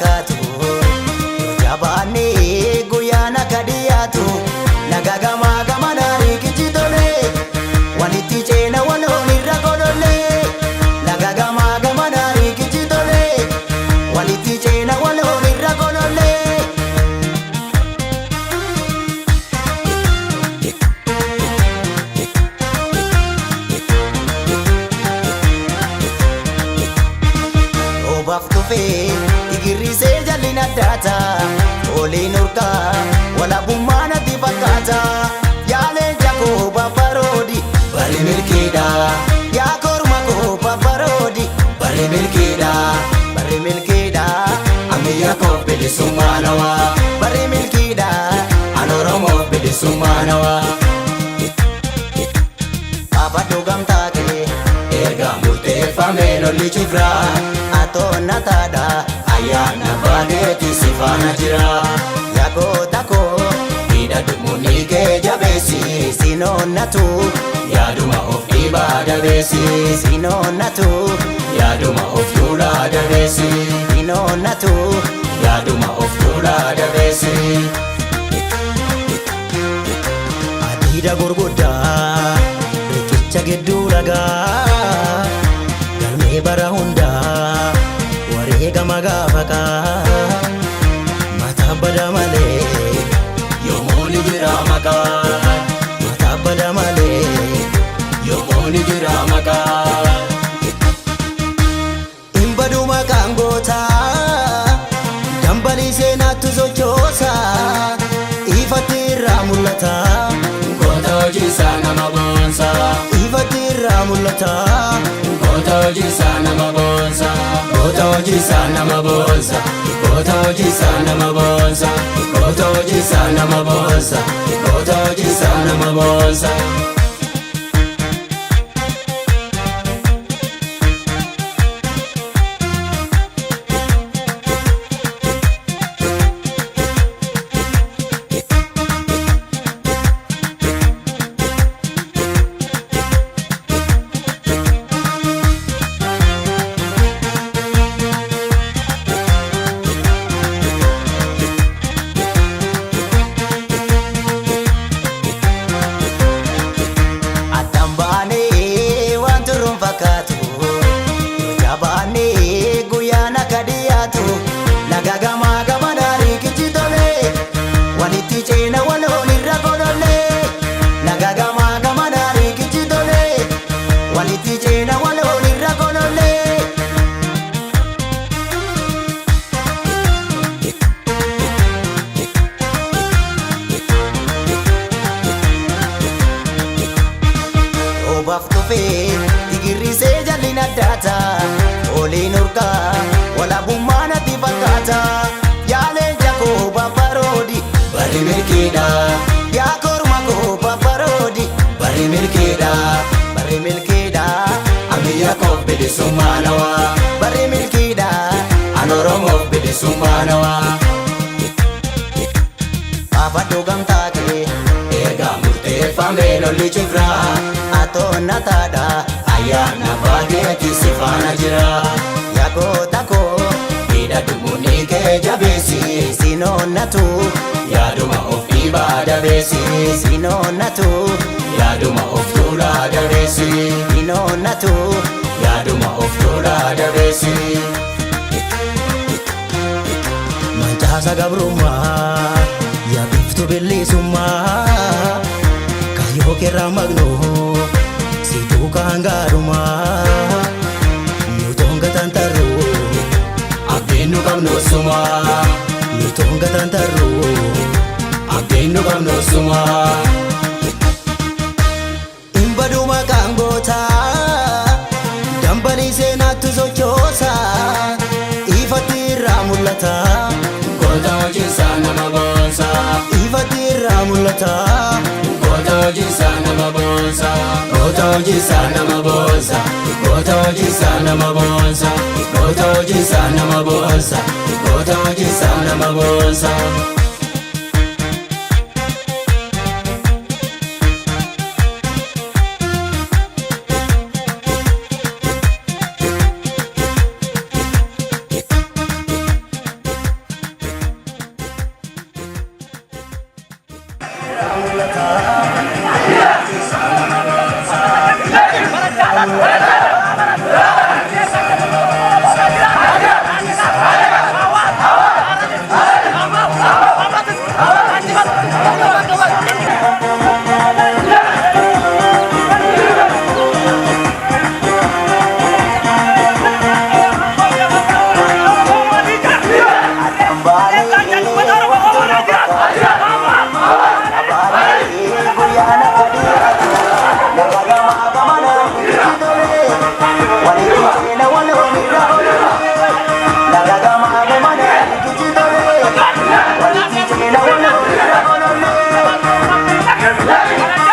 fakkaatu jabaanne guyyaana kadhiyaatu laga gamaa gamanaa riikichi tole walitti ceena waloon irra godholle laga gamaa gamanaa riikichi tole walitti ceena waloon irra godholle. Igirisee jalina data oliin urkaa walabummaan ati fakkaata yaalee jakoo babbaroodi bari milkiidha yaa korma koo babbaroodi bari milkiidha ammayyaa koo bilisummaa nawaa bari milkiidha an Oromoo bilisummaa nawaa. Abaduu gamtaa kee erga murteeffamee lolli cufraa atonna taadha ayyaana baaneeti sifaana jira yagoota koo hidhadhu munni kee jabeessi sinoonnatu yaaduma of dhiibaa dabeessi sinoonnatu yaaduma of tuulaa dabeessi sinoonnatu yaaduma of tuulaa dabeessi. Adiida gurguddaa riqicha gidduu ragaa galmee bara hundaa wareegama gaafakaa mataa bada malee yoomuu ni jira maqaa mataa bada malee yoomuu ni jira maqaa. Hin badu maqaan gootaa dambalii seenaatti sochoosa ifatti irraa mul'ata goota hojiisaa nama boonsa ifatti irraa mul'ata. Goota hojiisaa nama boonsa goota hojiisaa nama boonsa goota hojiisaa nama boonsa goota hojiisaa nama boonsa goota hojiisaa nama boonsa. Laga gamaa gamanaa riikichi tole walitti ceena waloon irra godholle laga gamaa gamanaa riikichi tole walitti ceena waloon irra godholle. Obaaf dhufee igirisee jalina daata oliin urkaa walabummaan ati fakkaata yaalee jakoo babbaroodi bari milkiidha yaa korma koo babbaroodi bari milkiidha ammayyaa koo bilisummaa nawaa bari milkiidha an Oromoo bilisummaa nawaa. Abaduu gamtaa kee erga murteeffamee lolli cufraa atonna taadha ayyaana baaneeti sifaana jira yagoota koo hidhadhu munni kee jabeessi sinoonnatu yaaduma of dhiibaa dabeessi sinoonnatu yaaduma of tuulaa dabeessi sinoonnatu yaaduma of tuulaa dabeessi. Mancaasa gabrummaa yaabiftu bilisummaa kayyoo keerraa magnoo si duukaa hangaarumaa nuutoon gatantarru abdiin nu qabnu sumaa nuutoon gatantarru abdiin nu qabnu sumaa. Hin badu maqaan gootaa dambalii seenaatti sochoosa ifatti irraa mul'ata goota hojiisaa nama boonsa ifatti irraa mul'ata goota hojiisaa nama boonsa goota hojiisaa nama boonsa goota hojiisaa nama boonsa goota hojiisaa nama boonsa goota hojiisaa nama boonsa. Let's go.